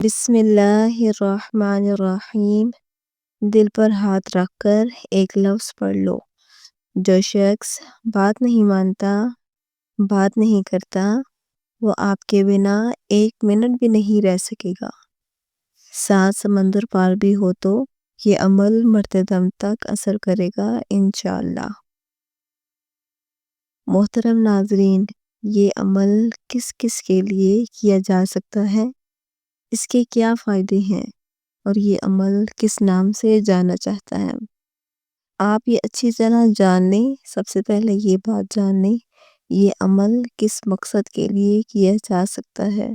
بسم اللہ الرحمن الرحیم۔ دل پر ہاتھ رکھ کر ایک لفظ پڑھ لو۔ جو شخص بات نہیں مانتا، بات نہیں کرتا، وہ آپ کے بنا ایک منٹ بھی نہیں رہ سکے گا۔ 7 سمندر پار بھی ہو تو یہ عمل مرتے دم تک اثر کرے گا انشاءاللہ۔ محترم ناظرین، یہ عمل کس کس کے لیے کیا جا سکتا ہے؟ اس کے کیا فائدے ہیں اور یہ عمل کس نام سے جانا چاہتا ہے؟ آپ یہ اچھی طرح جان لیں۔ سب سے پہلے یہ بات جان لیں، یہ عمل کس مقصد کے لیے کیا جا سکتا ہے۔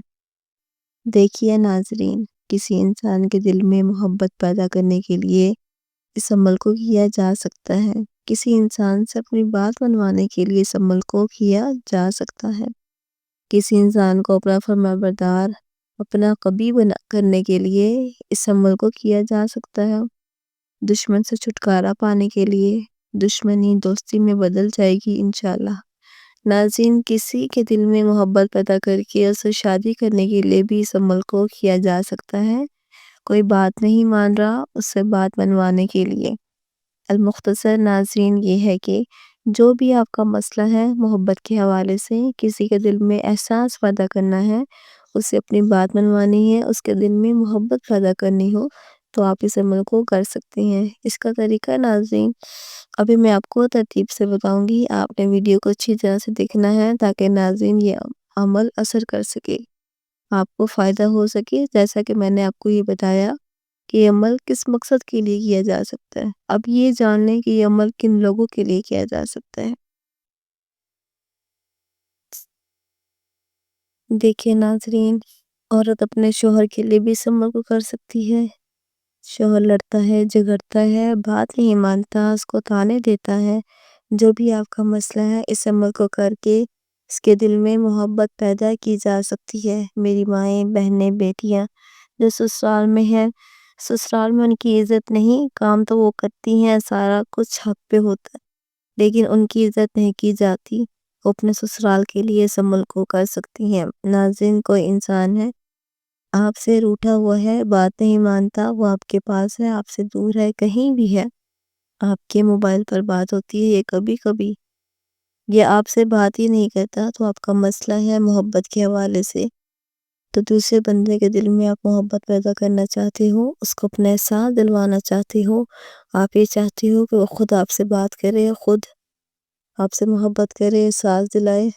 دیکھیے ناظرین، کسی انسان کے دل میں محبت پیدا کرنے کے لیے اس عمل کو کیا جا سکتا ہے۔ کسی انسان سے اپنی بات منوانے کے لیے اس عمل کو کیا جا سکتا ہے۔ کسی انسان کو اپنا فرمانبردار، اپنا قریبی کرنے کے لیے اس عمل کو کیا جا سکتا ہے۔ دشمن سے چھٹکارا پانے کے لیے، دشمنی دوستی میں بدل جائے گی انشاءاللہ۔ ناظرین، کسی کے دل میں محبت پیدا کر کے اسے شادی کرنے کے لیے بھی اس عمل کو کیا جا سکتا ہے۔ کوئی بات نہیں مان رہا، اس سے بات منوانے کے لیے۔ المختصر ناظرین یہ ہے کہ جو بھی آپ کا مسئلہ ہے محبت کے حوالے سے، کسی کے دل میں احساس پیدا کرنا ہے، اسے اپنی بات منوانی ہے، اس کے دل میں محبت پیدا کرنی ہو، تو آپ اس عمل کو کر سکتے ہیں۔ اس کا طریقہ ناظرین ابھی میں آپ کو ترتیب سے بتاؤں گی۔ آپ نے ویڈیو کو اچھی طرح سے دیکھنا ہے تاکہ ناظرین یہ عمل اثر کر سکے، آپ کو فائدہ ہو سکے۔ جیسا کہ میں نے آپ کو یہ بتایا کہ یہ عمل کس مقصد کے لیے کیا جا سکتا ہے۔ اب یہ جان لیں کہ یہ عمل کن لوگوں کے لیے کیا جا سکتا ہے۔ دیکھیں ناظرین، عورت اپنے شوہر کے لیے بھی اس عمل کو کر سکتی ہے۔ شوہر لڑتا ہے، جھگڑتا ہے، بات نہیں مانتا، اس کو طعنے دیتا ہے، جو بھی آپ کا مسئلہ ہے اس عمل کو کر کے اس کے دل میں محبت پیدا کی جا سکتی ہے۔ میری مائیں، بہنیں، بیٹیاں جو سسرال میں ہیں، سسرال میں ان کی عزت نہیں، کام تو وہ کرتی ہیں، سارا کچھ حق پہ ہوتا ہے، لیکن ان کی عزت نہیں کی جاتی، وہ اپنے سسرال کے لیے اس عمل کو کر سکتی ہیں۔ ناظرین، کوئی انسان ہے آپ سے روٹھا ہوا ہے، بات نہیں مانتا، وہ آپ کے پاس ہے، آپ سے دور ہے، کہیں بھی ہے، آپ کے موبائل پر بات ہوتی ہے، یہ کبھی کبھی یہ آپ سے بات ہی نہیں کرتا، تو آپ کا مسئلہ ہے محبت کے حوالے سے، تو دوسرے بندے کے دل میں آپ محبت پیدا کرنا چاہتے ہو، اس کو اپنا احساس دلوانا چاہتے ہو، آپ یہ چاہتے ہو کہ وہ خود آپ سے بات کرے، خود آپ سے محبت کرے، احساس دلائے۔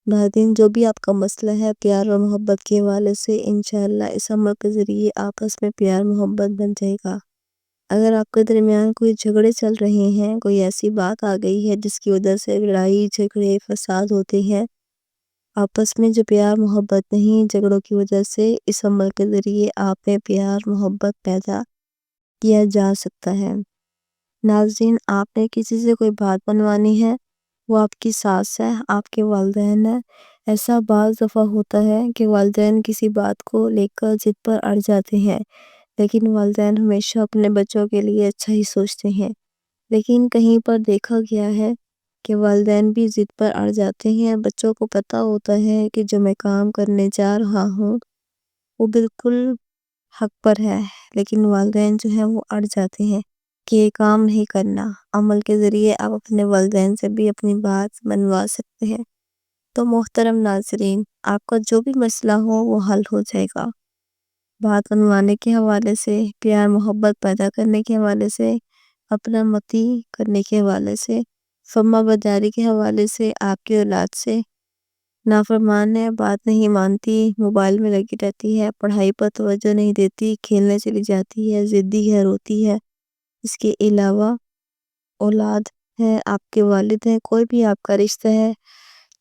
ناظرین، جو بھی آپ کا مسئلہ ہے پیار و محبت کے حوالے سے، انشاءاللہ اس عمل کے ذریعے آپس میں پیار محبت بن جائے گا۔ اگر آپ کے درمیان کوئی جھگڑے چل رہے ہیں، کوئی ایسی بات آ گئی ہے جس کی وجہ سے لڑائی جھگڑے فساد ہوتے ہیں، آپس میں جو پیار محبت نہیں، جھگڑوں کی وجہ سے اس عمل کے ذریعے آپ میں پیار محبت پیدا کیا جا سکتا ہے۔ ناظرین، آپ نے کسی سے کوئی بات منوانی ہے، وہ آپ کی ساس ہے، آپ کے والدین ہیں۔ ایسا بعض دفعہ ہوتا ہے کہ والدین کسی بات کو لے کر ضد پر اڑ جاتے ہیں، لیکن والدین ہمیشہ اپنے بچوں کے لیے اچھا ہی سوچتے ہیں، لیکن کہیں پر دیکھا گیا ہے کہ والدین بھی ضد پر اڑ جاتے ہیں۔ بچوں کو پتا ہوتا ہے کہ جو میں کام کرنے جا رہا ہوں وہ بالکل حق پر ہے، لیکن والدین جو ہیں وہ اڑ جاتے ہیں کہ یہ کام نہیں کرنا۔ عمل کے ذریعے آپ اپنے والدین سے بھی اپنی بات منوا سکتے ہیں۔ تو محترم ناظرین، آپ کا جو بھی مسئلہ ہو وہ حل ہو جائے گا۔ بات منوانے کے حوالے سے، پیار محبت پیدا کرنے کے حوالے سے، اپنا متی کرنے کے حوالے سے، فرما برداری کے حوالے سے، آپ کی اولاد سے نافرمان ہے، بات نہیں مانتی، موبائل میں لگی رہتی ہے، پڑھائی پر توجہ نہیں دیتی، کھیلنے چلی جاتی ہے، ضدی ہے، روتی ہے۔ اس کے علاوہ اولاد ہے، آپ کے والد ہیں، کوئی بھی آپ کا رشتہ ہے،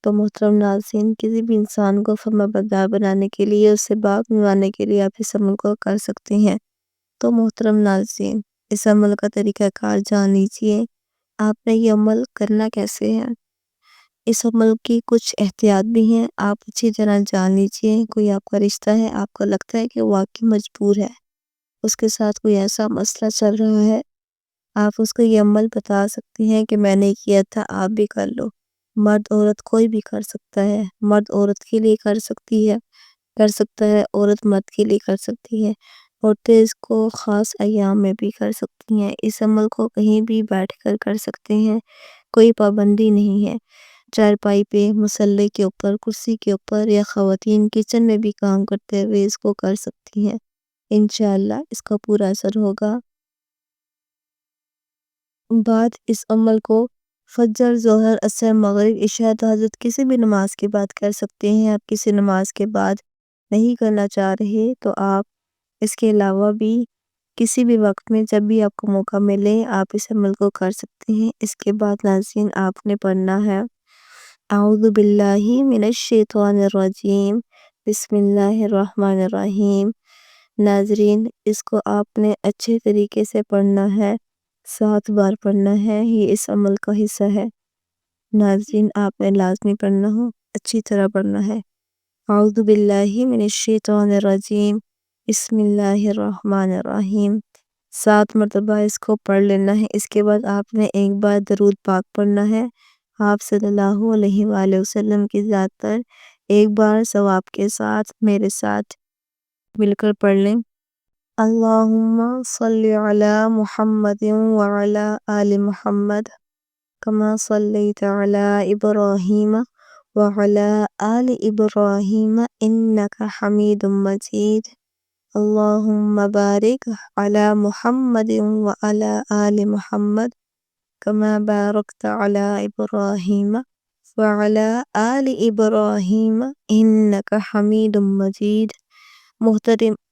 تو محترم ناظرین، کسی بھی انسان کو فرما بردار بنانے کے لیے، اس سے بات منوانے کے لیے آپ اس عمل کو کر سکتے ہیں۔ تو محترم ناظرین، اس عمل کا طریقہ کار جان لیجئے۔ آپ نے یہ عمل کرنا کیسے ہے؟ اس عمل کی کچھ احتیاط بھی ہیں، آپ اچھی طرح جان لیجئے۔ کوئی آپ کا رشتہ ہے، آپ کو لگتا ہے کہ وہ واقعی مجبور ہے، اس کے ساتھ کوئی ایسا مسئلہ چل رہا ہے، آپ اس کو یہ عمل بتا سکتے ہیں کہ میں نے کیا تھا، آپ بھی کر لو۔ مرد عورت کوئی بھی کر سکتا ہے، مرد عورت کے لیے کر سکتی ہے، کر سکتا ہے، عورت مرد کے لیے کر سکتی ہے۔ عورتیں اس کو خاص ایام میں بھی کر سکتی ہیں۔ اس عمل کو کہیں بھی بیٹھ کر کر سکتے ہیں، کوئی پابندی نہیں ہے۔ چارپائی پہ، مصلی کے اوپر، کرسی کے اوپر، یا خواتین کچن میں بھی کام کرتے ہوئے اس کو کر سکتی ہیں۔ انشاءاللہ اس کا پورا اثر ہوگا۔ بعد اس عمل کو فجر، ظہر، عصر، مغرب، عشاء، تہجد کسی بھی نماز کے بعد کر سکتے ہیں۔ آپ کسی نماز کے بعد نہیں کرنا چاہ رہے تو آپ اس کے علاوہ بھی کسی بھی وقت میں جب بھی آپ کو موقع ملے آپ اس عمل کو کر سکتے ہیں۔ اس کے بعد ناظرین آپ نے پڑھنا ہے اعوذ باللہ من الشیطان الرجیم، بسم اللہ الرحمن الرحیم۔ ناظرین اس کو آپ نے اچھے طریقے سے پڑھنا ہے، 7 بار پڑھنا ہے، یہ اس عمل کا حصہ ہے۔ ناظرین آپ نے لازمی پڑھنا ہو، اچھی طرح پڑھنا ہے۔ اعوذ باللہ من الشیطان الرجیم، بسم اللہ الرحمن الرحیم۔ 7 مرتبہ اس کو پڑھ لینا ہے۔ اس کے بعد آپ نے ایک بار درود پاک پڑھنا ہے، آپ صلی اللہ علیہ وآلہ وسلم کی ذات پر ایک بار ثواب کے ساتھ میرے ساتھ مل کر پڑھ لیں۔ اللہم صلی علی محمد وعلی آل محمد کما صلیت علی ابراہیم وعلی آل ابراہیم انکا حمید مجید۔ اللہم بارک علی محمد وعلی آل محمد کما بارکت علی ابراہیم وعلی آل ابراہیم انکا حمید مجید۔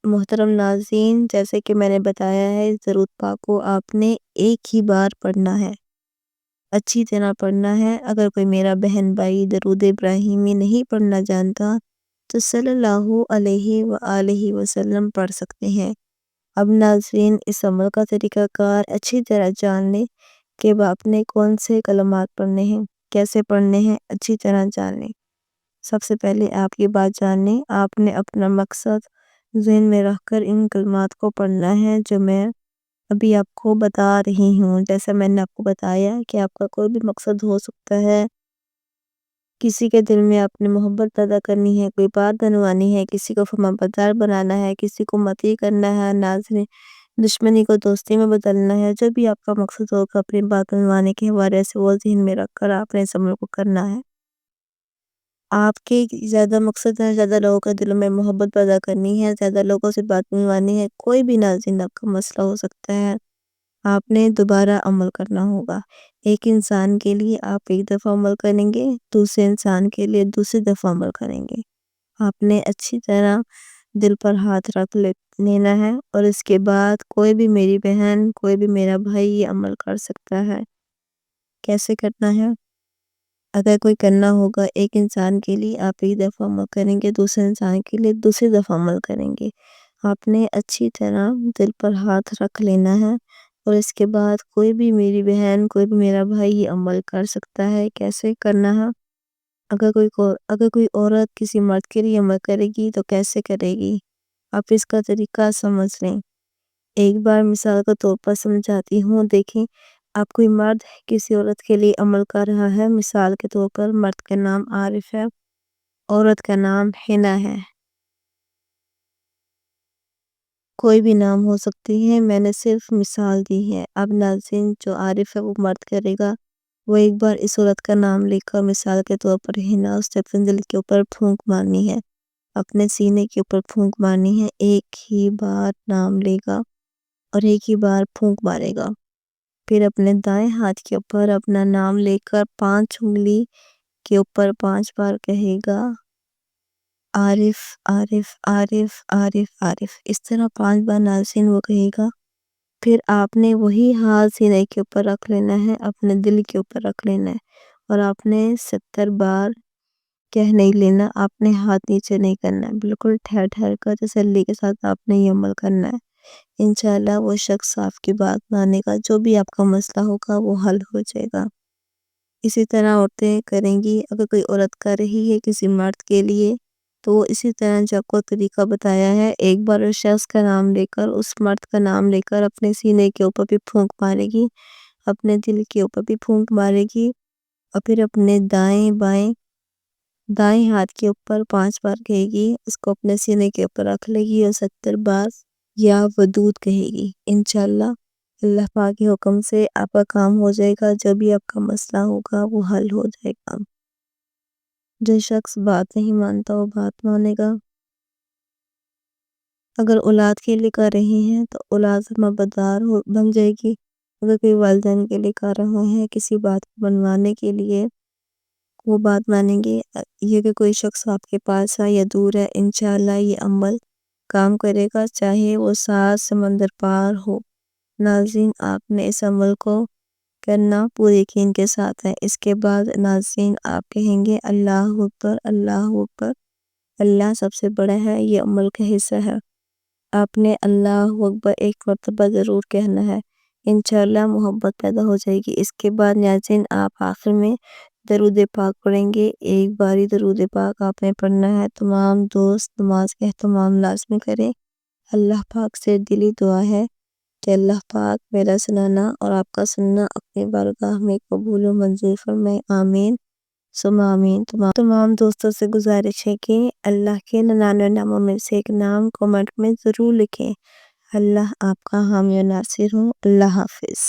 محترم ناظرین، جیسے کہ میں نے بتایا ہے اس درود پاک کو آپ نے ایک ہی بار پڑھنا ہے، اچھی طرح پڑھنا ہے۔ اگر کوئی میرا بہن بھائی درود ابراہیمی نہیں پڑھنا جانتا تو صلی اللہ علیہ وآلہ وسلم پڑھ سکتے ہیں۔ اب ناظرین اس عمل کا طریقہ کار اچھی طرح جان لیں کہ آپ نے کون سے کلمات پڑھنے ہیں، کیسے پڑھنے ہیں، اچھی طرح جان لیں۔ سب سے پہلے آپ یہ بات جان لیں، آپ نے اپنا مقصد ذہن میں رکھ کر ان کلمات کو پڑھنا ہے جو میں ابھی آپ کو بتا رہی ہوں۔ جیسا میں نے آپ کو بتایا کہ آپ کا کوئی بھی مقصد ہو سکتا ہے، کسی کے دل میں آپ نے محبت پیدا کرنی ہے، کوئی بات بنوانی ہے، کسی کو فرمانبردار بنانا ہے، کسی کو مطیع کرنا ہے، ناظرین دشمنی کو دوستی میں بدلنا ہے، جو بھی آپ کا مقصد ہوگا اپنی بات بنوانے کے حوالے سے وہ ذہن میں رکھ کر آپ نے اس عمل کو کرنا ہے۔ آپ کے زیادہ مقصد ہے زیادہ لوگوں کے دلوں میں محبت پیدا کرنی ہے، زیادہ لوگوں سے بات بنوانی ہے، کوئی بھی ناظرین آپ کا مسئلہ ہو سکتا ہے، آپ نے دوبارہ عمل کرنا ہوگا۔ ایک انسان کے لیے آپ ایک دفعہ عمل کریں گے، دوسرے انسان کے لیے دوسری دفعہ عمل کریں گے۔ آپ نے اچھی طرح دل پر ہاتھ رکھ لینا ہے، اور اس کے بعد کوئی بھی میری بہن، کوئی بھی میرا بھائی یہ عمل کر سکتا ہے۔ کیسے کرنا ہے؟ اگر کوئی کرنا ہوگا ایک انسان کے لیے آپ ایک دفعہ عمل کریں گے، دوسرے انسان کے لیے دوسری دفعہ عمل کریں گے۔ آپ نے اچھی طرح دل پر ہاتھ رکھ لینا ہے، اور اس کے بعد کوئی بھی میری بہن، کوئی بھی میرا بھائی یہ عمل کر سکتا ہے۔ کیسے کرنا ہے؟ اگر کوئی عورت کسی مرد کے لیے عمل کرے گی تو کیسے کرے گی؟ آپ اس کا طریقہ سمجھ لیں۔ ایک بار مثال کے طور پر سمجھاتی ہوں، دیکھیں آپ کوئی مرد کسی عورت کے لیے عمل کر رہا ہے، مثال کے طور پر مرد کا نام عارف ہے، عورت کا نام حنا ہے، کوئی بھی نام ہو سکتی ہے، میں نے صرف مثال دی ہے۔ اب ناظرین جو عارف ہے وہ مرد کرے گا، وہ ایک بار اس عورت کا نام لے کر مثال کے طور پر حنا، اس نے اپنے دل کے اوپر پھونک مارنی ہے، اپنے سینے کے اوپر پھونک مارنی ہے، ایک ہی بار نام لے گا اور ایک ہی بار پھونک مارے گا۔ پھر اپنے دائیں ہاتھ کے اوپر اپنا نام لے کر 5 انگلی کے اوپر 5 بار کہے گا عارف عارف عارف عارف عارف، اس طرح 5 بار ناظرین وہ کہے گا۔ پھر آپ نے وہی ہاتھ سینے کے اوپر رکھ لینا ہے، اپنے دل کے اوپر رکھ لینا ہے، اور آپ نے 70 بار کہہ نہیں لینا، آپ نے ہاتھ نیچے نہیں کرنا ہے، بالکل ٹھہر ٹھہر کر تسلی کے ساتھ آپ نے یہ عمل کرنا ہے۔ انشاءاللہ وہ شخص آپ کی بات مانے گا، جو بھی آپ کا مسئلہ ہوگا وہ حل ہو جائے گا۔ اسی طرح عورتیں کریں گی، اگر کوئی عورت کر رہی ہے کسی مرد کے لیے تو وہ اسی طرح جو آپ کو طریقہ بتایا ہے، ایک بار اس شخص کا نام لے کر، اس مرد کا نام لے کر اپنے سینے کے اوپر بھی پھونک مارے گی، اپنے دل کے اوپر بھی پھونک مارے گی، اور پھر اپنے دائیں بائیں دائیں ہاتھ کے اوپر 5 بار کہے گی، اس کو اپنے سینے کے اوپر رکھ لے گی اور 70 بار یا ودود کہے گی۔ انشاءاللہ اللہ پاک کے حکم سے آپ کا کام ہو جائے گا، جو بھی آپ کا مسئلہ ہوگا وہ حل ہو جائے گا۔ جو شخص بات نہیں مانتا وہ بات مانے گا۔ اگر اولاد کے لیے کر رہے ہیں تو اولاد مبادار بن جائے گی۔ اگر کوئی والدین کے لیے کر رہے ہیں کسی بات کو بنوانے کے لیے، وہ بات مانیں گے۔ یہ کہ کوئی شخص آپ کے پاس ہے یا دور ہے، انشاءاللہ یہ عمل کام کرے گا، چاہے وہ 7 سمندر پار ہو۔ ناظرین، آپ نے اس عمل کو کرنا پورے یقین کے ساتھ ہے۔ اس کے بعد ناظرین آپ کہیں گے اللہ اکبر، اللہ اکبر، اللہ سب سے بڑا ہے، یہ عمل کا حصہ ہے۔ آپ نے اللہ اکبر ایک مرتبہ ضرور کہنا ہے، انشاءاللہ محبت پیدا ہو جائے گی۔ اس کے بعد ناظرین آپ آخر میں درود پاک پڑھیں گے۔ ایک باری درود پاک آپ نے پڑھنا ہے۔ تمام دوست نماز کا اہتمام لازمی کریں۔ اللہ پاک سے دلی دعا ہے کہ اللہ پاک میرا سنانا اور آپ کا سننا اپنی بارگاہ میں قبول و منظور فرمائے، آمین ثم آمین۔ تمام دوستوں سے گزارش ہے کہ اللہ کے 99 ناموں میں سے ایک نام کمنٹ میں ضرور لکھیں۔ اللہ آپ کا حامی و ناصر ہوں۔ اللہ حافظ۔